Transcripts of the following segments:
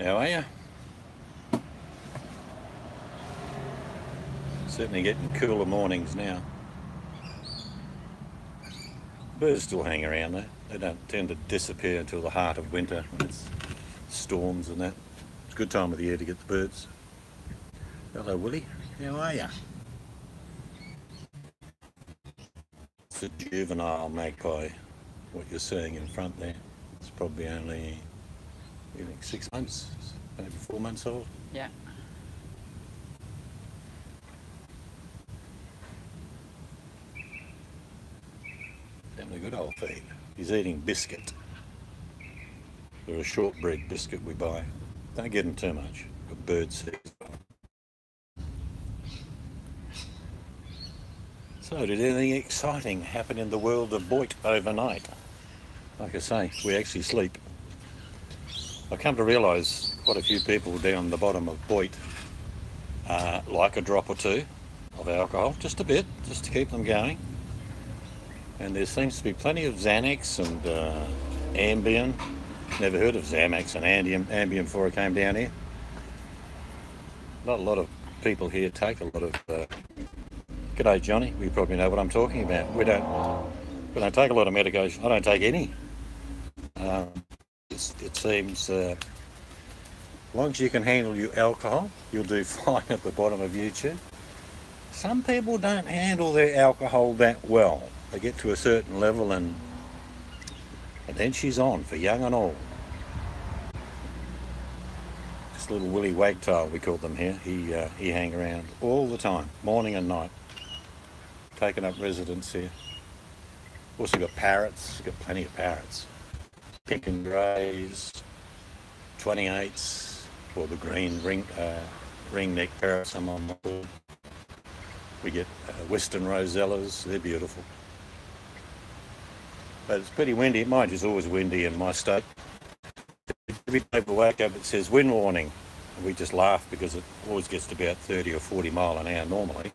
How are you? Certainly getting cooler mornings now. Birds still hang around though. They don't tend to disappear until the heart of winter when it's storms and that. It's a good time of the year to get the birds. Hello Willie, how are you? It's a juvenile magpie, what you're seeing in front there. It's probably only, you think, 6 months, maybe 4 months old. Yeah. Having a good old feed. He's eating biscuit. They're a shortbread biscuit we buy. Don't get him too much. Got bird seed. So, did anything exciting happen in the world of Boit overnight? Like I say, we actually sleep. I come to realise quite a few people down the bottom of Boit like a drop or two of alcohol, just a bit, just to keep them going. And there seems to be plenty of Xanax and Ambien. Never heard of Xanax and Ambien before I came down here. Not a lot of people here take a lot of... G'day Johnny, we probably know what I'm talking about. We don't take a lot of medication. I don't take any. It seems as long as you can handle your alcohol, you'll do fine at the bottom of YouTube. Some people don't handle their alcohol that well. They get to a certain level and then she's on for young and old. This little Willy Wagtail, we call them here, he hang around all the time, morning and night, taking up residence here. Also got parrots, got plenty of parrots. Pink and greys, 28s, or the green ring-neck parrots I'm on my board. We get Western Rosellas, they're beautiful. But it's pretty windy. Mind you, it's always windy in my state. Every day we wake up it says wind warning. And we just laugh because it always gets to about 30 or 40 mile an hour normally.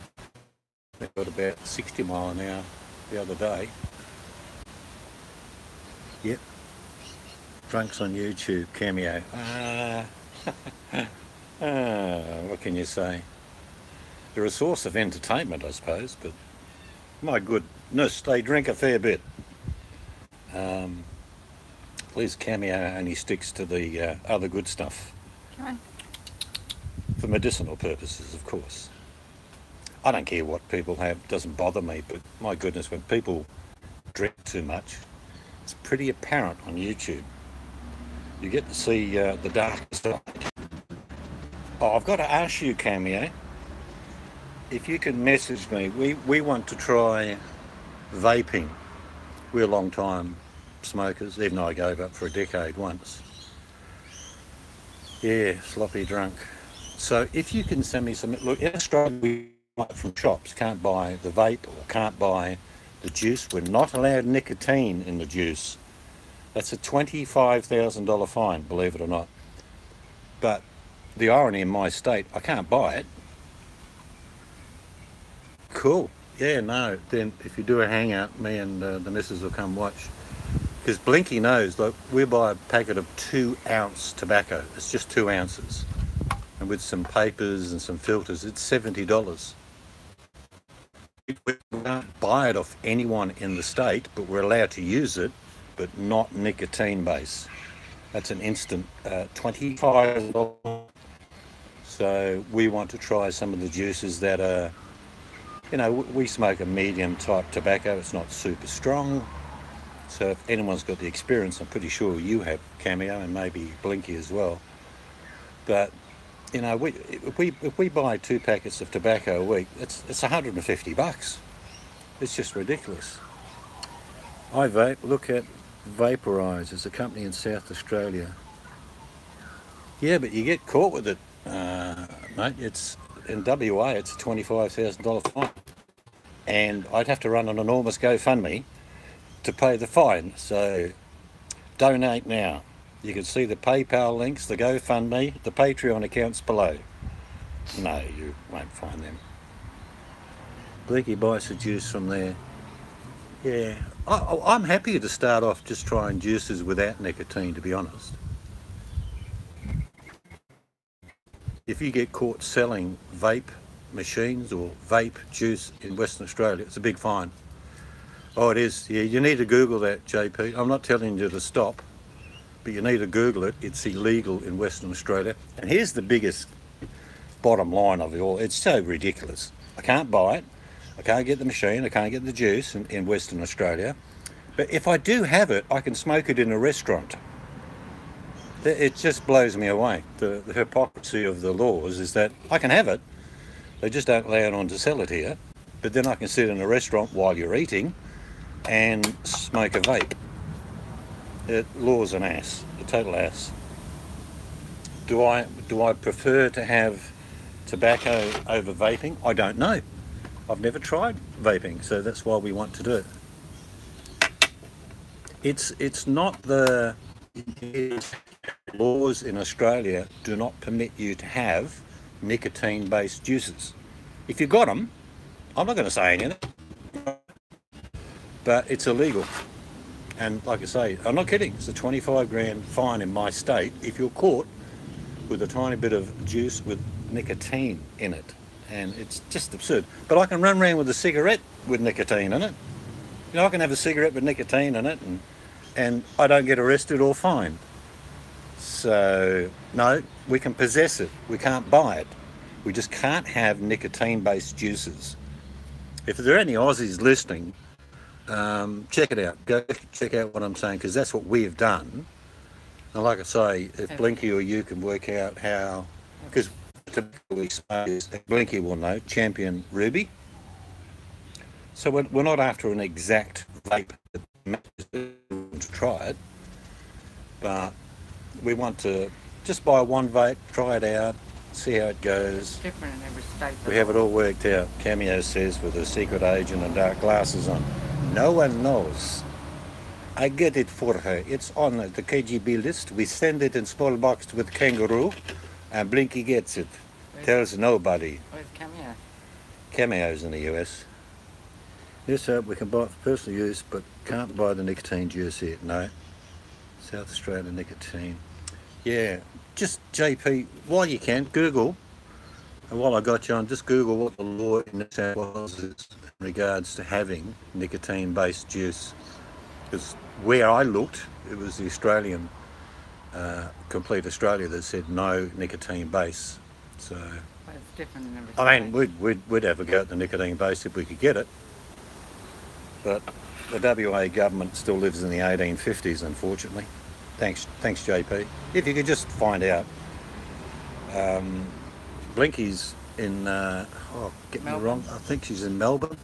It got about 60 mile an hour the other day. Yep. Drunks on YouTube, Cameo. What can you say? They're a source of entertainment, I suppose, but my goodness, they drink a fair bit. At least Cameo only sticks to the other good stuff. Okay. For medicinal purposes, of course. I don't care what people have, it doesn't bother me, but my goodness, when people drink too much, it's pretty apparent on YouTube. You get to see the darker side. Oh, I've got to ask you, Cameo, if you can message me, we want to try vaping. We're long time smokers, even though I gave up for a decade once. Yeah, sloppy drunk. So if you can send me some, look, in Australia we buy from shops, can't buy the vape or can't buy the juice. We're not allowed nicotine in the juice. That's a $25,000 fine, believe it or not. But the irony in my state, I can't buy it. Cool. Yeah, no, then if you do a hangout, me and the missus will come watch. Because Blinky knows, like, we buy a packet of 2-ounce tobacco. It's just 2 ounces. And with some papers and some filters, it's $70. We can't buy it off anyone in the state, but we're allowed to use it, but not nicotine base. That's an instant $25. So we want to try some of the juices that are, you know, we smoke a medium type tobacco. It's not super strong. So if anyone's got the experience, I'm pretty sure you have, Cameo, and maybe Blinky as well. But, you know, if we buy 2 packets of tobacco a week, it's $150. It's just ridiculous. I vape. Look at Vaporize. It's a company in South Australia. Yeah, but you get caught with it, mate. It's in WA. It's a $25,000 fine, and I'd have to run an enormous GoFundMe to pay the fine. So donate now. You can see the PayPal links, the GoFundMe, the Patreon accounts below. No, you won't find them. Bleaky buys the juice from there. Yeah, I'm happy to start off just trying juices without nicotine, to be honest. if you get caught selling vape machines or vape juice in Western Australia, it's a big fine. Oh, it is. Yeah, you need to Google that, JP. I'm not telling you to stop, but you need to Google it. It's illegal in Western Australia. And here's the biggest bottom line of it all. It's so ridiculous. I can't buy it. I can't get the machine. I can't get the juice in Western Australia. But if I do have it, I can smoke it in a restaurant. It just blows me away. The hypocrisy of the laws is that I can have it. They just don't allow anyone to sell it here. But then I can sit in a restaurant while you're eating and smoke a vape. Law's an ass, a total ass. Do I prefer to have tobacco over vaping? I don't know. I've never tried vaping, so that's why we want to do it. It's not the laws in Australia do not permit you to have nicotine-based juices. If you got them, I'm not going to say anything, but it's illegal. And like I say, I'm not kidding, it's a 25 grand fine in my state if you're caught with a tiny bit of juice with nicotine in it. And it's just absurd. But I can run around with a cigarette with nicotine in it. You know, I can have a cigarette with nicotine in it and I don't get arrested or fined. So, no, we can possess it. We can't buy it. We just can't have nicotine-based juices. If there are any Aussies listening, check it out. Go check out what I'm saying, because that's what we've done. And like I say, if Blinky or you can work out how, because typically Blinky will know, Champion Ruby. So we're not after an exact vape to try it, but we want to just buy one vape, try it out, see how it goes. It's different in every state. We have it all worked out. Cameo says with a secret agent and dark glasses on. No one knows. I get it for her. It's on the KGB list. We send it in small box with kangaroo, and Blinky gets it. Tells nobody. Where's Cameo? Cameo's in the US. Yes, we can buy it for personal use, but can't buy the nicotine juice here. No. South Australia nicotine. Yeah, just JP, while you can, Google, and while I got you on, just Google what the law in New South Wales is in regards to having nicotine-based juice. Because where I looked, it was the Australian, Complete Australia, that said no nicotine base. So, Well, it's different in every I mean, state. we'd have a go at the nicotine base if we could get it. But the WA government still lives in the 1850s, unfortunately. Thanks, JP. If you could just find out. Blinky's in, get me wrong, I think she's in Melbourne.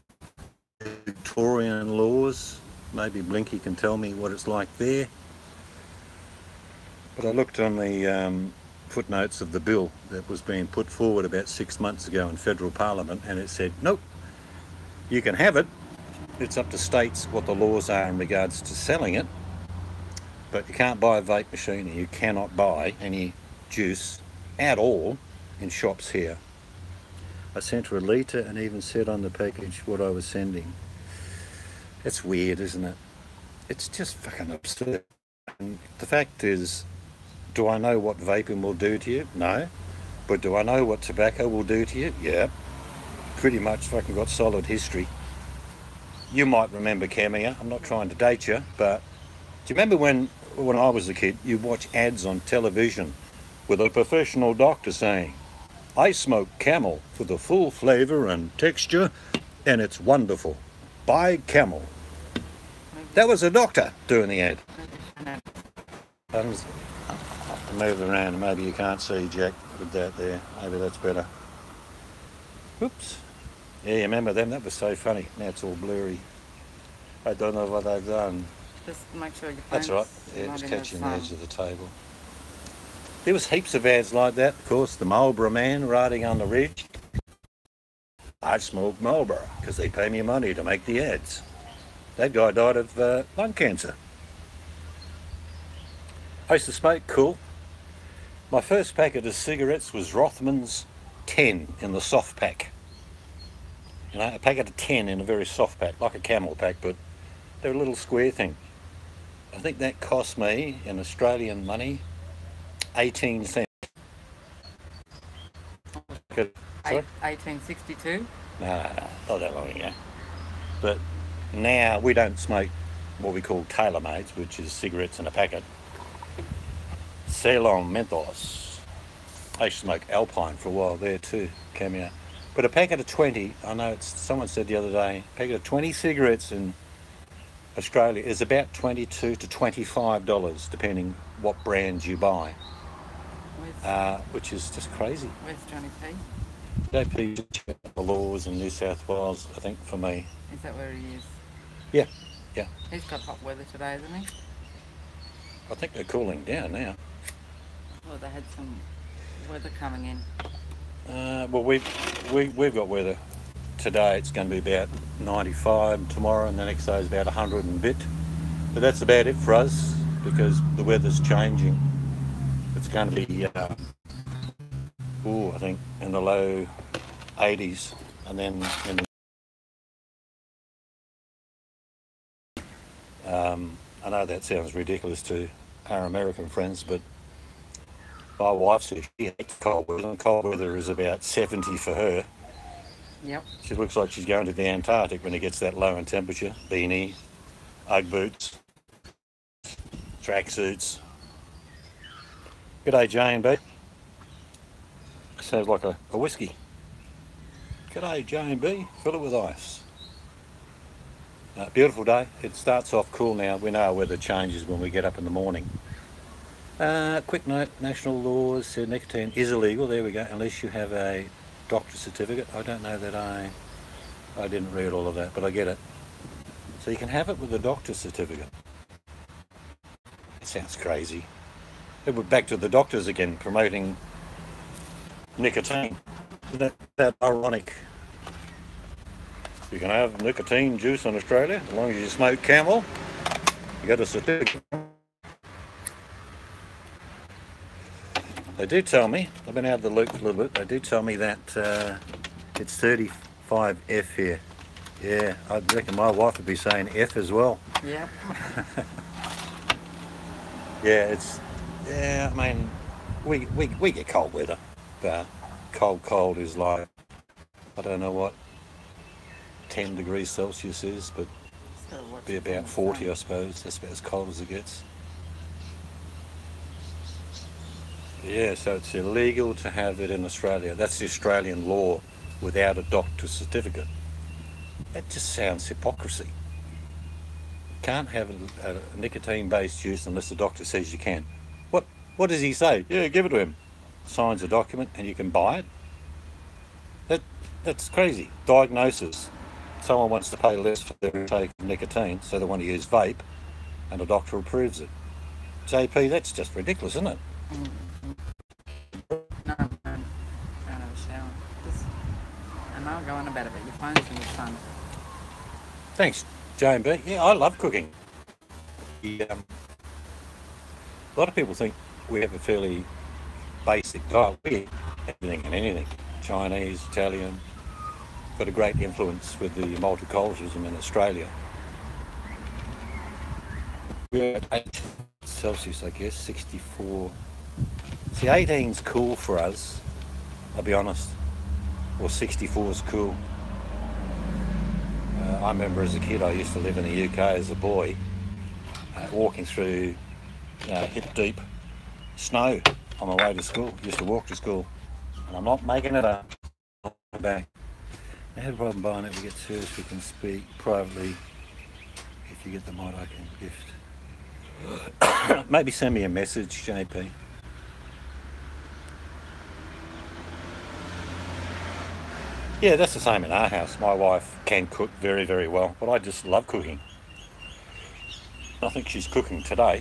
Victorian laws. Maybe Blinky can tell me what it's like there. But I looked on the footnotes of the bill that was being put forward about 6 months ago in federal parliament, and it said, nope, you can have it. It's up to states what the laws are in regards to selling it, but you can't buy a vape machine and you cannot buy any juice at all in shops here. I sent her a litre and even said on the package what I was sending. It's weird, isn't it? It's just fucking absurd. And the fact is, do I know what vaping will do to you? No. But do I know what tobacco will do to you? Yeah. Pretty much fucking got solid history. You might remember Cameo. I'm not trying to date you, but do you remember when I was a kid, you'd watch ads on television with a professional doctor saying, I smoke Camel for the full flavour and texture, and it's wonderful. Buy Camel. That was a doctor doing the ad. I'll move around, maybe you can't see Jack with that there. Maybe that's better. Oops. Yeah, you remember them? That was so funny. Now it's all blurry. I don't know what I've done. Just make sure your That's phone's right. Yeah, not it's in the catching the sun. edge of the table. There was heaps of ads like that. Of course, the Marlboro man riding on the ridge. I smoke Marlboro because they pay me money to make the ads. That guy died of lung cancer. I used to smoke, cool. My first packet of cigarettes was Rothman's 10 in the soft pack. You know, a packet of 10 in a very soft pack, like a Camel pack, but they're a little square thing. I think that cost me, in Australian money, 18 cents. packet. Sorry? 1862. No, not that long ago. But now we don't smoke what we call tailor-mades, which is cigarettes in a packet. Ceylon Menthos. I used to smoke Alpine for a while there too, came out. But a packet of 20, I know someone said the other day, a packet of 20 cigarettes in Australia is about $22 to $25, depending what brands you buy, which is just crazy. Where's Johnny P? JP just checked the laws in New South Wales, I think, for me. Is that where he is? Yeah, yeah. He's got hot weather today, hasn't he? I think they're cooling down now. Well, they had some weather coming in. Well, we've got weather today. It's going to be about 95 tomorrow, and the next day is about 100 and a bit. But that's about it for us because the weather's changing. It's going to be, I think, in the low 80s, and then in the I know that sounds ridiculous to our American friends, but my wife says she hates cold weather, and cold weather is about 70 for her. Yep. She looks like she's going to the Antarctic when it gets that low in temperature. Beanie, Ugg boots, tracksuits. G'day, J&B. Sounds like a whiskey. G'day, J&B. Fill it with ice. Beautiful day. It starts off cool now. We know our weather changes when we get up in the morning. Quick note, national laws said nicotine is illegal. There we go. Unless you have a doctor's certificate. I don't know that I didn't read all of that, but I get it. So you can have it with a doctor's certificate. It sounds crazy. It would back to the doctors again, promoting nicotine. Isn't that ironic? You can have nicotine juice in Australia as long as you smoke Camel. You got a certificate. They do tell me, I've been out of the loop a little bit, they do tell me that it's 35F here. Yeah, I reckon my wife would be saying F as well. Yep. Yeah, I mean, we get cold weather, but cold is like, I don't know what 10 degrees Celsius is, but be about 40, I suppose. That's about as cold as it gets. Yeah, so it's illegal to have it in Australia. That's the Australian law without a doctor's certificate. That just sounds hypocrisy. Can't have a nicotine-based juice unless the doctor says you can. What does he say? Yeah, give it to him. Signs a document and you can buy it. That's crazy. Diagnosis. Someone wants to pay less for their intake of nicotine, so they want to use vape, and a doctor approves it. JP, that's just ridiculous, isn't it? No, I'm going to have a shower. And I'll go on about it, but your phone's in the sun. Thanks, J&B. Yeah, I love cooking. A lot of people think we have a fairly basic diet. We eat everything and anything. Chinese, Italian. Got a great influence with the multiculturalism in Australia. We're at 8 Celsius, I guess, 64. See, 18's cool for us, I'll be honest. Or 64's cool. I remember as a kid, I used to live in the UK as a boy, walking through hip-deep snow on my way to school. Used to walk to school. And I'm not making it up. Back. I had a problem buying it. We get serious. We can speak privately. If you get the mod, I can gift. Maybe send me a message, JP. Yeah, that's the same in our house. My wife can cook very, very well, but I just love cooking. I think she's cooking today.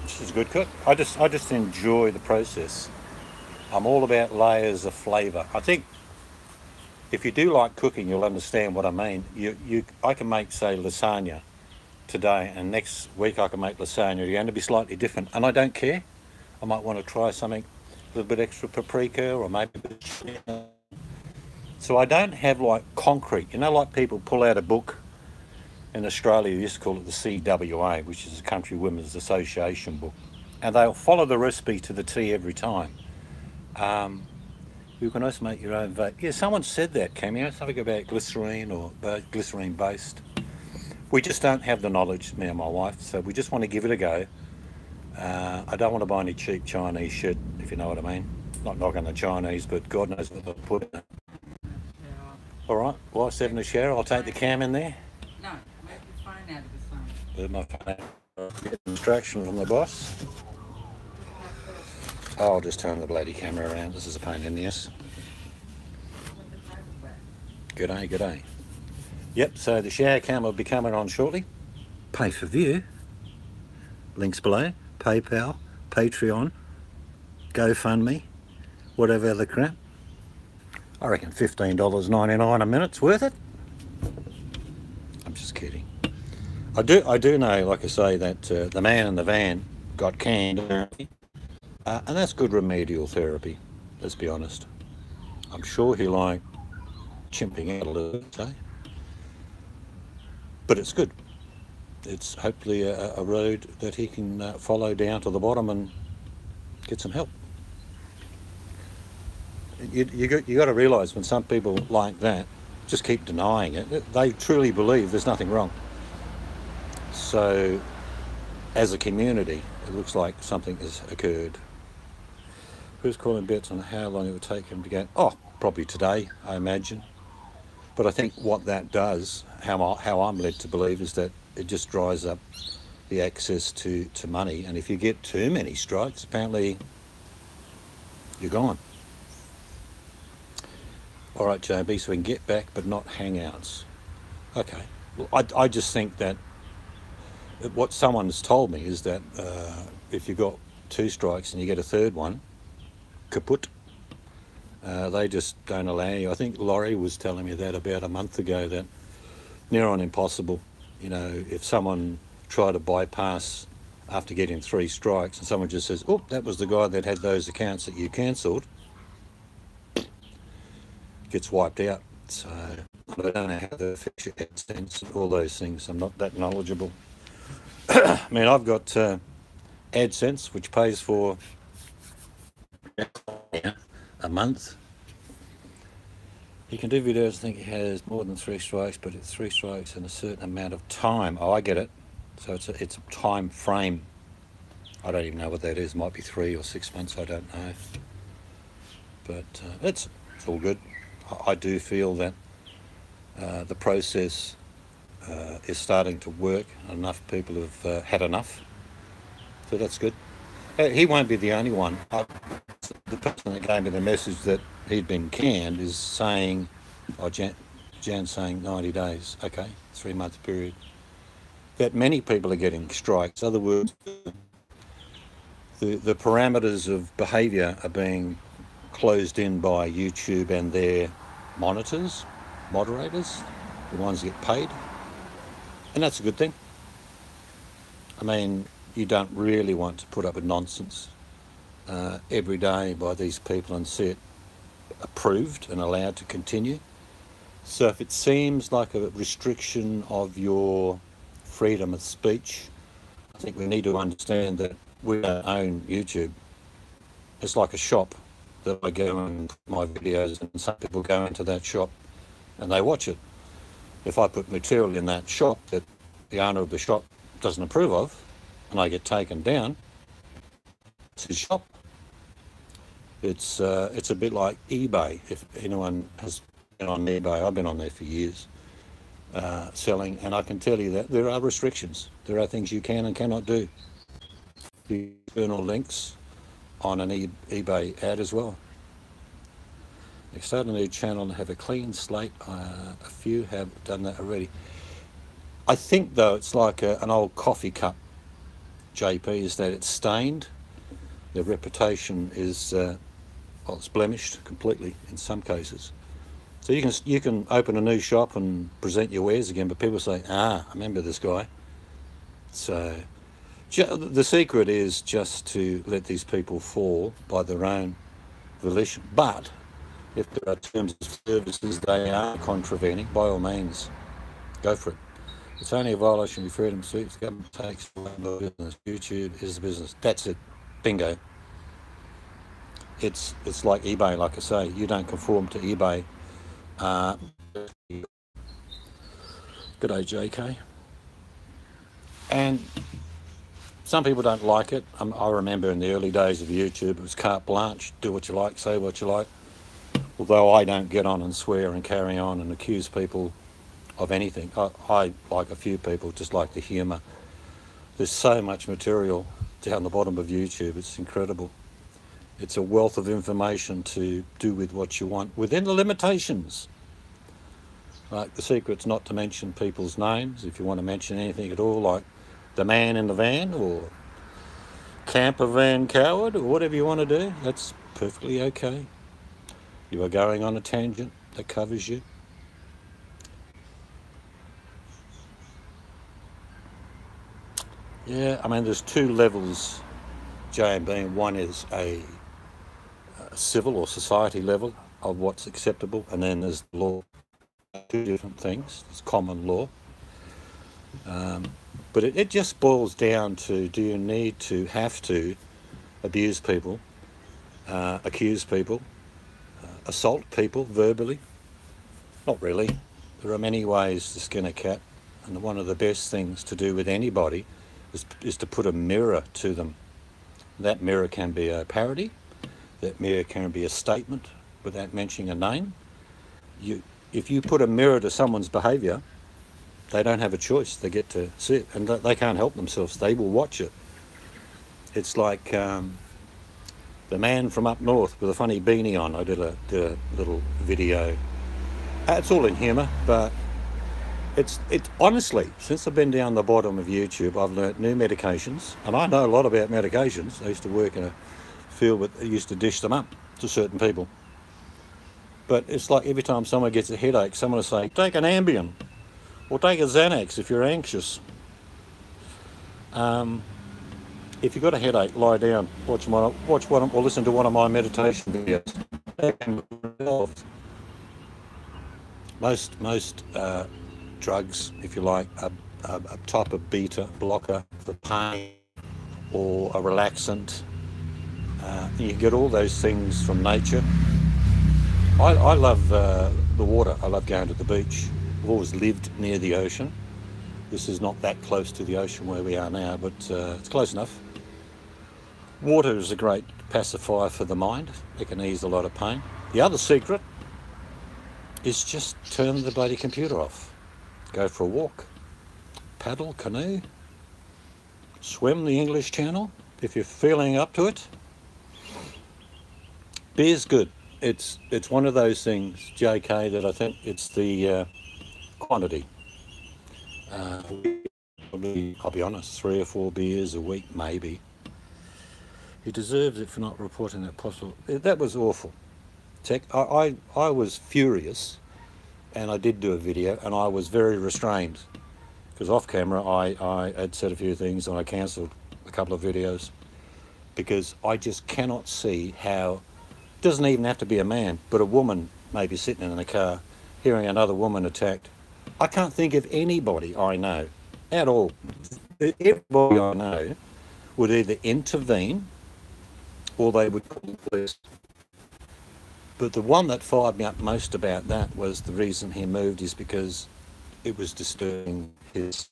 She's a good cook. I just enjoy the process. I'm all about layers of flavour. I think if you do like cooking, you'll understand what I mean. I can make, say, lasagna today, and next week I can make lasagna. You're going to be slightly different, and I don't care. I might want to try something, a little bit extra paprika, or maybe a bit of... So I don't have like concrete. You know, like people pull out a book in Australia, you used to call it the CWA, which is the Country Women's Association book, and they'll follow the recipe to the T every time. You can also make your own vape. Yeah, someone said that, Cameo, something about glycerine or glycerine based. We just don't have the knowledge, me and my wife, so we just want to give it a go. I don't want to buy any cheap Chinese shit, if you know what I mean. Not knocking the Chinese, but God knows what they'll put in it. Yeah. All right, wife's having a shower. I'll take the cam in there. No, make your phone out of the phone. Move my phone out. Get instruction from the boss. I'll just turn the bloody camera around. This is a pain in the ass. G'day, g'day. Yep, so the shower cam will be coming on shortly. Pay for view. Links below. PayPal, Patreon, GoFundMe, whatever other crap. I reckon $15.99 a minute's worth it. I'm just kidding. I do know, like I say, that the man in the van got canned, and that's good remedial therapy. Let's be honest. I'm sure he liked chimping out a little bit, eh? But it's good. It's hopefully a road that he can follow down to the bottom and get some help. You got to realise when some people like that just keep denying it, they truly believe there's nothing wrong. So, as a community, it looks like something has occurred. Who's calling bets on how long it would take him to get? Oh, probably today, I imagine. But I think what that does, how I'm led to believe, is that it just dries up the access to money. And if you get too many strikes, apparently you're gone. All right, JB, so we can get back but not hangouts. Okay. Well, I just think that what someone has told me is that if you've got 2 strikes and you get a third one, kaput. They just don't allow you. I think Laurie was telling me that about a month ago, that near on impossible. You know, if someone tried to bypass after getting 3 strikes and someone just says, oh, that was the guy that had those accounts that you cancelled, gets wiped out. So I don't know how to fix your AdSense and all those things. I'm not that knowledgeable. I mean, I've got AdSense, which pays for a month. He can do videos. I think he has more than 3 strikes, but it's 3 strikes in a certain amount of time. Oh, I get it. So it's a time frame. I don't even know what that is. It might be 3 or 6 months. I don't know. But it's all good. I do feel that the process is starting to work. Enough people have had enough. So that's good. He won't be the only one. The person that gave me the message that he'd been canned is saying, Jan's saying 90 days. Okay, 3-month period. That many people are getting strikes. In other words, the parameters of behaviour are being closed in by YouTube and their moderators, the ones that get paid. And that's a good thing. I mean, you don't really want to put up with nonsense every day by these people and see it approved and allowed to continue. So if it seems like a restriction of your freedom of speech, I think we need to understand that we don't own YouTube. It's like a shop that I go and put my videos, and some people go into that shop and they watch it. If I put material in that shop that the owner of the shop doesn't approve of, and I get taken down, it's his shop. It's a bit like eBay. If anyone has been on eBay, I've been on there for years, selling, and I can tell you that there are restrictions. There are things you can and cannot do. The external links on an eBay ad as well. They start a new channel and have a clean slate. A few have done that already. I think though it's like an old coffee cup, JP, is that it's stained. Their reputation is it's blemished completely in some cases. So you can open a new shop and present your wares again, but people say, I remember this guy. So the secret is just to let these people fall by their own volition. But if there are terms of services they are contravening, by all means, go for it. It's only a violation of freedom of speech. The government takes away the business. YouTube is the business. That's it. Bingo. it's like eBay, like I say. You don't conform to eBay. Uh, G'day, JK. And some people don't like it. I remember in the early days of YouTube, it was carte blanche, do what you like, say what you like. Although I don't get on and swear and carry on and accuse people of anything. I like a few people, just like the humour. There's so much material down the bottom of YouTube, it's incredible. It's a wealth of information to do with what you want within the limitations. Like the secret's not to mention people's names. If you want to mention anything at all, like the man in the van or camper van coward or whatever you want to do, that's perfectly okay. You are going on a tangent that covers you. Yeah, I mean, there's two levels, J&B. One is a civil or society level of what's acceptable, and then there's the law. Two different things. It's common law. But it just boils down to, do you need to have to abuse people, accuse people, assault people verbally? Not really. There are many ways to skin a cat, and one of the best things to do with anybody is to put a mirror to them. That mirror can be a parody, that mirror can be a statement without mentioning a name. If you put a mirror to someone's behaviour, they don't have a choice. They get to see it, and they can't help themselves. They will watch it. It's like the man from up north with a funny beanie on. I did a little video. It's all in humour, but it's honestly, since I've been down the bottom of YouTube, I've learnt new medications, and I know a lot about medications. I used to work in a field that used to dish them up to certain people. But it's like every time someone gets a headache, someone will say, take an Ambien, or take a Xanax if you're anxious. If you've got a headache, lie down, watch one, or listen to one of my meditation videos. Most drugs, if you like, a type of beta blocker for pain or a relaxant. You get all those things from nature. I love the water. I love going to the beach. I've always lived near the ocean. This is not that close to the ocean where we are now, but it's close enough. Water is a great pacifier for the mind. It can ease a lot of pain. The other secret is just turn the bloody computer off. Go for a walk. Paddle, canoe. Swim the English Channel if you're feeling up to it. Beer's good. It's one of those things, JK, that I think it's the quantity. Probably, I'll be honest, 3 or 4 beers a week, maybe. He deserves it for not reporting that possible. That was awful. I was furious, and I did do a video, and I was very restrained, because off camera I had said a few things, and I cancelled a couple of videos, because I just cannot see how. It doesn't even have to be a man, but a woman maybe sitting in a car, hearing another woman attacked. I can't think of anybody I know at all. Everybody I know would either intervene or they would call the police. But the one that fired me up most about that was the reason he moved is because it was disturbing his...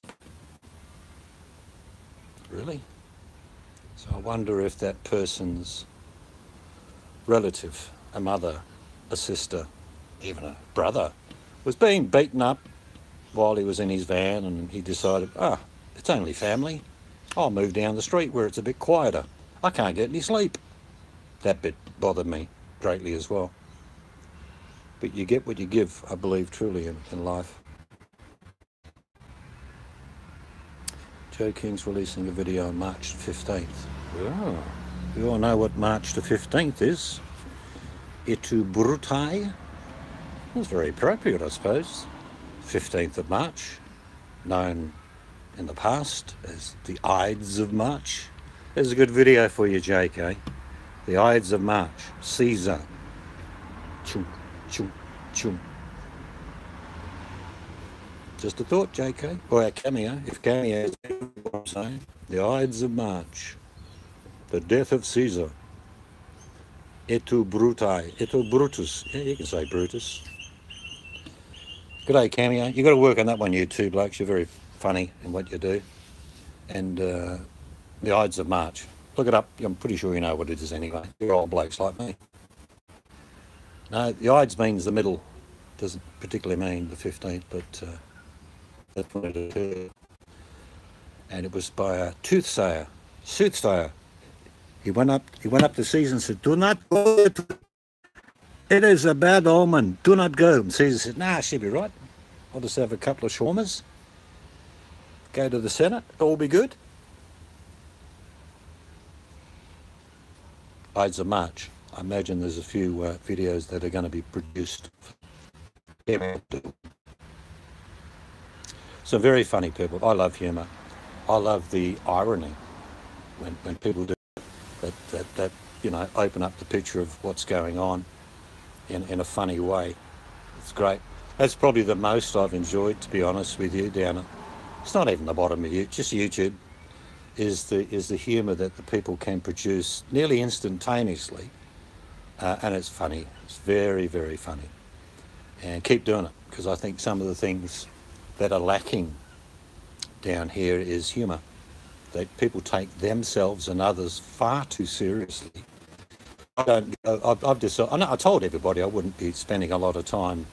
Really? So I wonder if that person's relative, a mother, a sister, even a brother, was being beaten up while he was in his van, and he decided, it's only family. I'll move down the street where it's a bit quieter. I can't get any sleep. That bit bothered me greatly as well. But you get what you give, I believe, truly in life. Joe King's releasing a video on March 15th. Oh, you all know what March the 15th is. Et Brutai. It's very appropriate, I suppose. 15th of March, known in the past as the Ides of March. There's a good video for you, JK. The Ides of March. Caesar. Chum, chum, chum. Just a thought, JK. Or a cameo, if cameo is what I'm saying. The Ides of March. The death of Caesar. Et tu brutai, et tu brutus. Yeah, you can say Brutus. G'day, Cameo. You got to work on that one, you two blokes. You're very funny in what you do. And the Ides of March. Look it up. I'm pretty sure you know what it is anyway. You're old blokes like me. No, the Ides means the middle. Doesn't particularly mean the 15th, but that's when it occurred. And it was by a soothsayer. He went up to Caesar and said, "Do not go. It is a bad omen. Do not go." And Caesar said, "Nah, she'll be right. I'll just have a couple of shawarmas, go to the Senate, all be good." Ides of March. I imagine there's a few videos that are going to be produced. So very funny people. I love humour. I love the irony when people do that open up the picture of what's going on in a funny way. It's great. That's probably the most I've enjoyed, to be honest with you, down at, it's not even the bottom of YouTube, just YouTube, is the humour that the people can produce nearly instantaneously, and it's funny. It's very, very funny. And keep doing it, because I think some of the things that are lacking down here is humour. That people take themselves and others far too seriously. I told everybody I wouldn't be spending a lot of time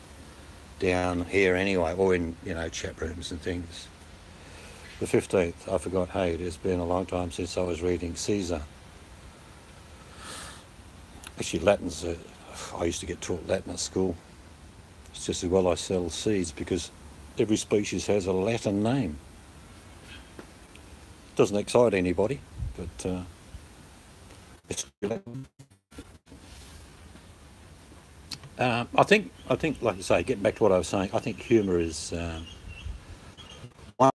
down here anyway, or in chat rooms and things. The 15th, I forgot. Hey, it has been a long time since I was reading Caesar. Actually, Latin's. I used to get taught Latin at school. It's just as well I sell seeds, because every species has a Latin name. Doesn't excite anybody, but it's. I think, like you say, getting back to what I was saying, I think humour is one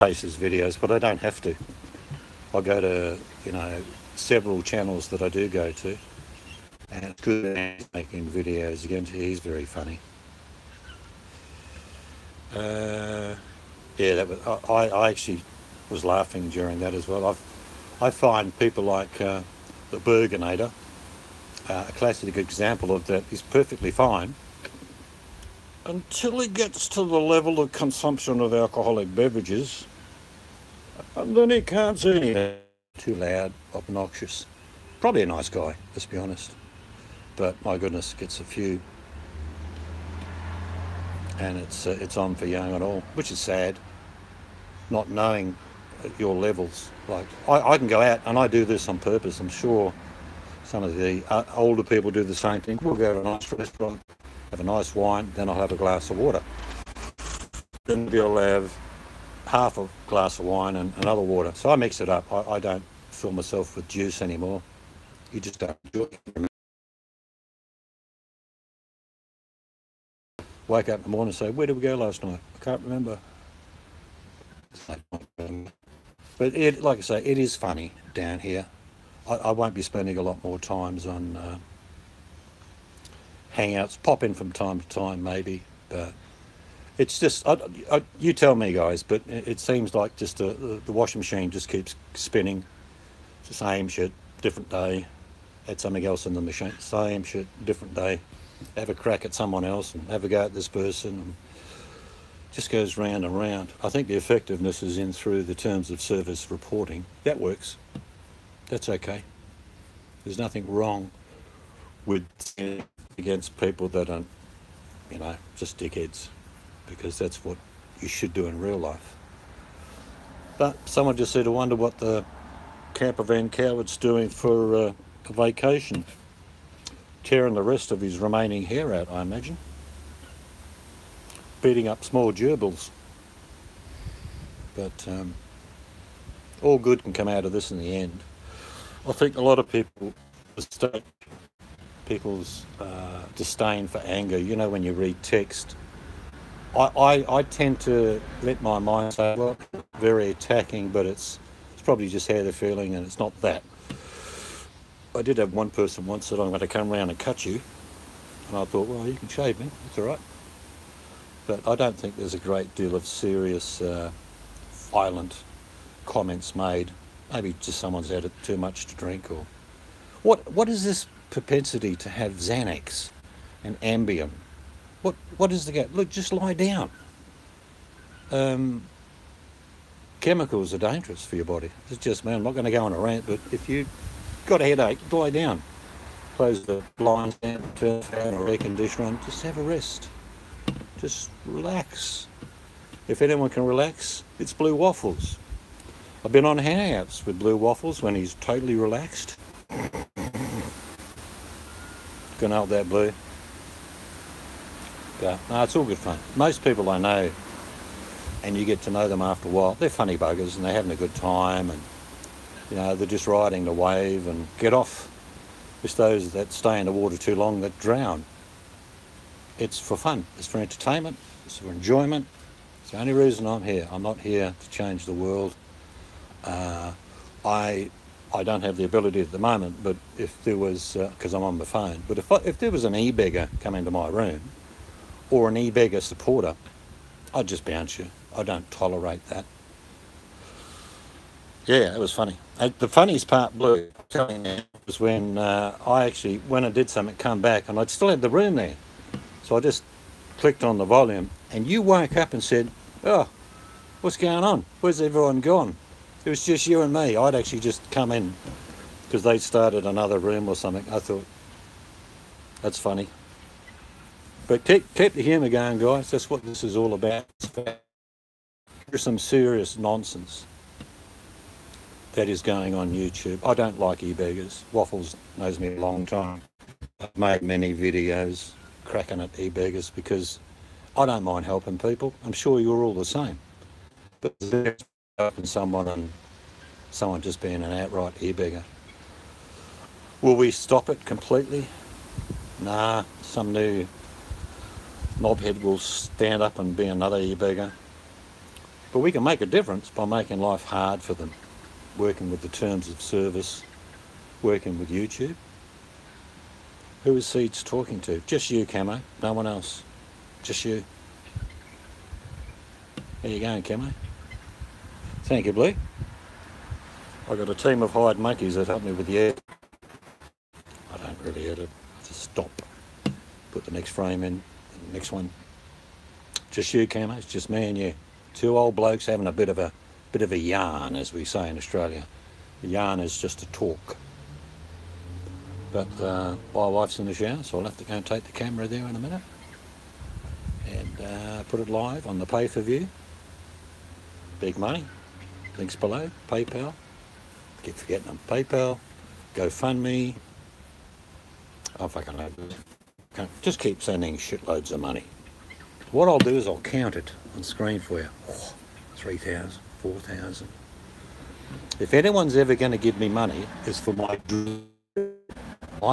places videos, but I don't have to. I go to several channels that I do go to, and it's good at making videos again. He's very funny. Yeah, that was. I actually was laughing during that as well. I find people like the Burgonator, a classic example of that. He's perfectly fine until he gets to the level of consumption of alcoholic beverages, and then he can't see anything. Too loud, obnoxious. Probably a nice guy, let's be honest. But my goodness, gets a few, and it's on for young and all, which is sad. Not knowing your levels. Like I can go out and I do this on purpose. I'm sure some of the older people do the same thing. We'll go to a nice restaurant, have a nice wine, then I'll have a glass of water. Then we'll have half a glass of wine and another water. So I mix it up. I don't fill myself with juice anymore. You just don't enjoy it. Wake up in the morning and say, "Where did we go last night? I can't remember." But like I say, it is funny down here. I won't be spending a lot more times on hangouts. Pop in from time to time, maybe. But it's just, you tell me, guys. But it seems like just the washing machine just keeps spinning. It's the same shit, different day. Add something else in the machine. Same shit, different day. Have a crack at someone else and have a go at this person. And just goes round and round. I think the effectiveness is in through the terms of service reporting. That works. That's okay. There's nothing wrong with against people that are, just dickheads, because that's what you should do in real life. But someone just said, "I wonder what the camper van coward's doing for a vacation." Tearing the rest of his remaining hair out, I imagine. Beating up small gerbils. But all good can come out of this in the end. I think a lot of people mistake people's disdain for anger. When you read text, I tend to let my mind say, well, very attacking, but it's probably just how they're feeling, and it's not that. I did have one person once said, "I'm going to come round and cut you." And I thought, well, you can shave me, it's all right. But I don't think there's a great deal of serious, violent comments made Maybe just someone's had too much to drink, or what is this propensity to have Xanax and Ambien? What is the gap? Look, just lie down. Um, Chemicals are dangerous for your body. It's just me. I'm not going to go on a rant, but if you got a headache, lie down. Close the blinds down, turn the fan or air conditioner on. Just have a rest. Just relax. If anyone can relax, it's Blue Waffles. I've been on hangouts with Blue Waffles when he's totally relaxed. Gonna help that, Blue. But no, it's all good fun. Most people I know, and you get to know them after a while, they're funny buggers and they're having a good time, and they're just riding the wave and get off. It's those that stay in the water too long that drown. It's for fun. It's for entertainment. It's for enjoyment. It's the only reason I'm here. I'm not here to change the world. I don't have the ability at the moment, but if there was, because I'm on my phone, but if there was an e-beggar come into my room, or an e-beggar supporter, I'd just bounce you. I don't tolerate that. Yeah, it was funny. The funniest part, Blue, I'm telling you, was when I actually, when I did something, come back, and I'd still had the room there. So I just clicked on the volume, and you woke up and said, "Oh, what's going on? Where's everyone gone?" It was just you and me. I'd actually just come in because they started another room or something. I thought, that's funny. But keep the humour going, guys. That's what this is all about. There's some serious nonsense that is going on YouTube. I don't like e-beggars. Waffles knows me a long time. I've made many videos cracking at e-beggars because I don't mind helping people. I'm sure you're all the same. But helping someone and someone just being an outright e-beggar. Will we stop it completely? Nah, some new knobhead will stand up and be another e-beggar. But we can make a difference by making life hard for them, working with the terms of service, working with YouTube. Who is Seeds talking to? Just you, Camo. No one else. Just you. How you going, Camo? Thank you, Blue. I've got a team of hired monkeys that help me with the edit. I don't really edit. Just stop. Put the next frame in. The next one. Just you, Camo. It's just me and you. Two old blokes having a bit of a yarn, as we say in Australia. A yarn is just a talk. But my wife's in the shower, so I'll have to go and take the camera there in a minute and put it live on the pay-per-view. Big money. Links below. PayPal. Keep forgetting them. PayPal. GoFundMe. Oh, fucking know. Just keep sending shitloads of money. What I'll do is I'll count it on screen for you. 3,000, 4,000. If anyone's ever going to give me money, it's for my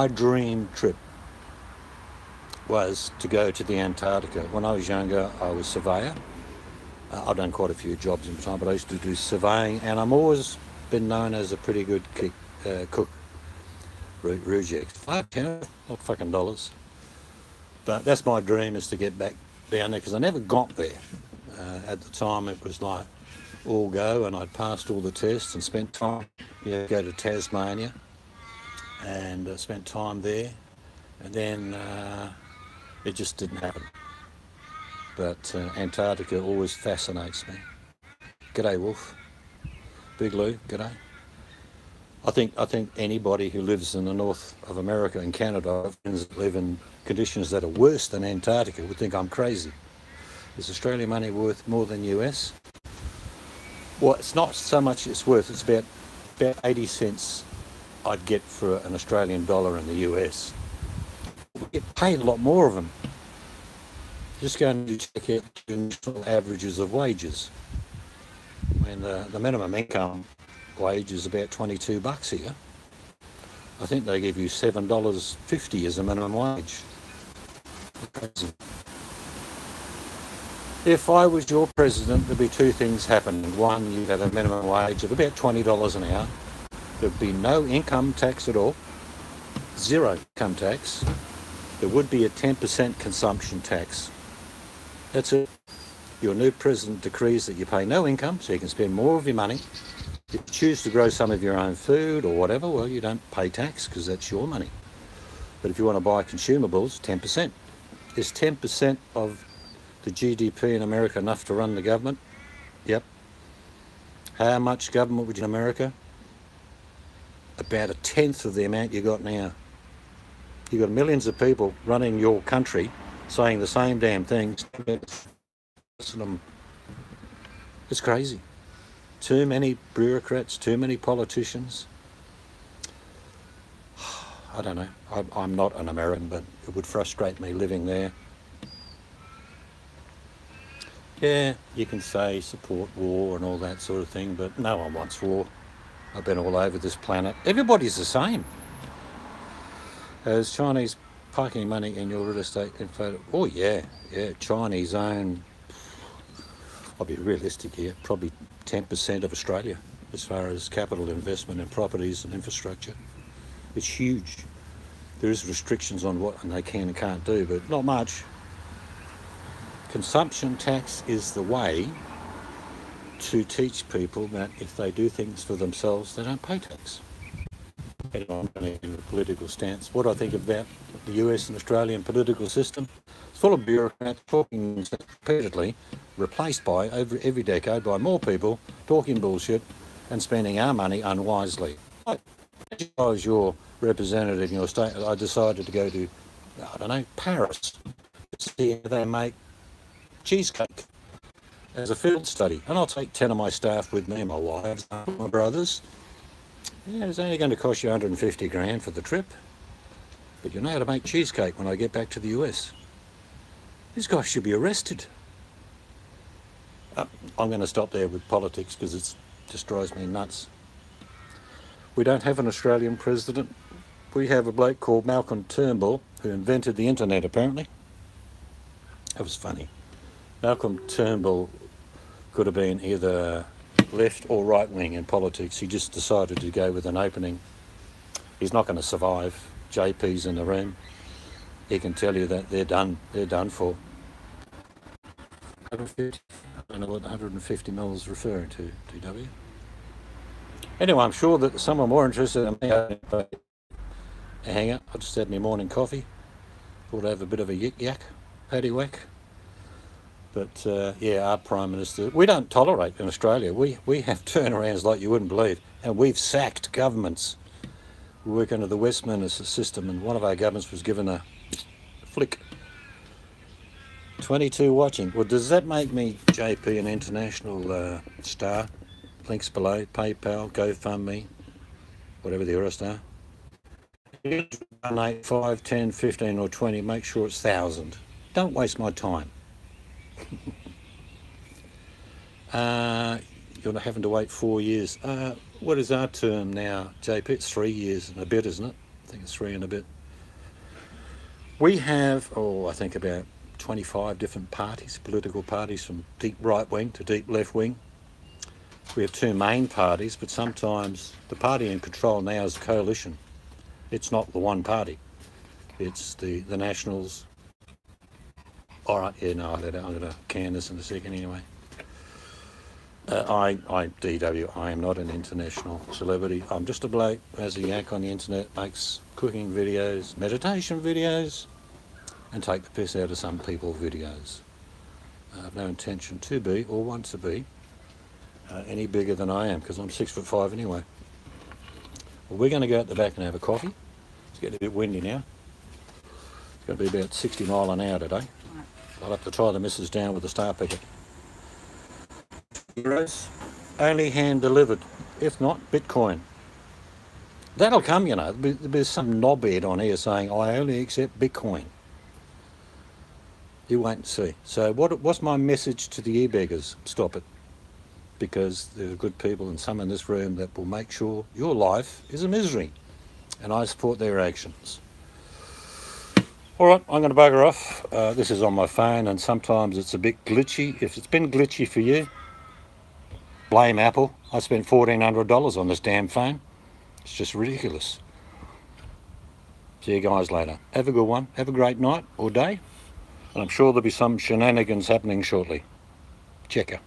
dream trip was to go to the Antarctica. When I was younger, I was a surveyor. I've done quite a few jobs in time, but I used to do surveying, and I'm always been known as a pretty good cook. Rejects. $5, not fucking dollars. But that's my dream, is to get back down there, because I never got there. At the time, it was like all go, and I'd passed all the tests and spent time. Go to Tasmania and spent time there, and then it just didn't happen. But Antarctica always fascinates me. G'day, Wolf. Big Lou, g'day. I think anybody who lives in the north of America and Canada, friends that live in conditions that are worse than Antarctica, would think I'm crazy. Is Australian money worth more than US? Well, it's not so much it's worth, it's about 80 cents I'd get for an Australian dollar in the US. We get paid a lot more of them. Just going to check out the national averages of wages. When the minimum income wage is about $22 here. I think they give you $7.50 as a minimum wage. If I was your president, there'd be two things happening. One, you'd have a minimum wage of about $20 an hour. There'd be no income tax at all, zero income tax. There would be a 10% consumption tax. That's it. Your new president decrees that you pay no income, so you can spend more of your money If you choose to grow some of your own food or whatever, well, you don't pay tax because that's your money. But if you want to buy consumables, 10%. Is 10% of the GDP in America enough to run the government? Yep. How much government would you in America? About a tenth of the amount you got now. You got millions of people running your country saying the same damn things. It's crazy. Too many bureaucrats, too many politicians. I don't know. I'm not an American, but it would frustrate me living there. Yeah, you can say support war and all that sort of thing, but no one wants war. I've been all over this planet. Everybody's the same. As Chinese parking money in your real estate info? Oh yeah, Chinese own, I'll be realistic here, probably 10% of Australia as far as capital investment in properties and infrastructure. It's huge. There is restrictions on what they can and can't do, but not much. Consumption tax is the way to teach people that if they do things for themselves, they don't pay tax. And I'm going to give a political stance. What I think about the US and Australian political system, it's full of bureaucrats talking repeatedly, replaced by, every decade, by more people talking bullshit and spending our money unwisely. As I was your representative in your state, I decided to go to, I don't know, Paris to see how they make cheesecake as a field study. And I'll take 10 of my staff with me, my wives, my brothers. Yeah, it's only going to cost you 150 grand for the trip. But you know how to make cheesecake when I get back to the US. These guys should be arrested. I'm going to stop there with politics because it just drives me nuts. We don't have an Australian president. We have a bloke called Malcolm Turnbull who invented the internet, apparently. That was funny. Malcolm Turnbull could have been either left or right wing in politics. He just decided to go with an opening. He's not going to survive. JP's in the room. He can tell you that they're done. They're done for. 150. I don't know what 150 mil is referring to, TW. Anyway, I'm sure that someone more interested in me. Hang up. I just had my morning coffee. Thought I'd have a bit of a yak, paddy whack. But yeah, our Prime Minister, we don't tolerate in Australia. We have turnarounds like you wouldn't believe. And we've sacked governments. We work under the Westminster system, and one of our governments was given a flick. 22 watching. Well, does that make me, JP, an international star? Links below, PayPal, GoFundMe, whatever the rest are. 8, 5, 10, 15 or 20, make sure it's 1,000. Don't waste my time. You're not having to wait 4 years. What is our term now, JP? It's 3 years and a bit, isn't it? I think it's 3 and a bit. We have, I think about 25 different parties, political parties, from deep right wing to deep left wing. We have 2 main parties, but sometimes the party in control now is a coalition. It's not the one party. It's the Nationals. All right, yeah, no, I'm going to can this in a second anyway. DW, I am not an international celebrity. I'm just a bloke who has a yak on the internet, makes cooking videos, meditation videos, and take the piss out of some people's videos. I have no intention to be, or want to be, any bigger than I am, because I'm 6'5" anyway. Well, we're going to go out the back and have a coffee. It's getting a bit windy now. It's going to be about 60 mile an hour today. I'll have to tie the missus down with a star picker. Euros, only hand delivered. If not, Bitcoin. That'll come, you know. There's some knobhead on here saying, I only accept Bitcoin. You wait and see. So what's my message to the e-beggars? Stop it. Because there are good people and some in this room that will make sure your life is a misery. And I support their actions. All right, I'm going to bugger off. This is on my phone and sometimes it's a bit glitchy. If it's been glitchy for you, blame Apple. I spent $1,400 on this damn phone. It's just ridiculous. See you guys later. Have a good one. Have a great night or day. And I'm sure there'll be some shenanigans happening shortly. Checker.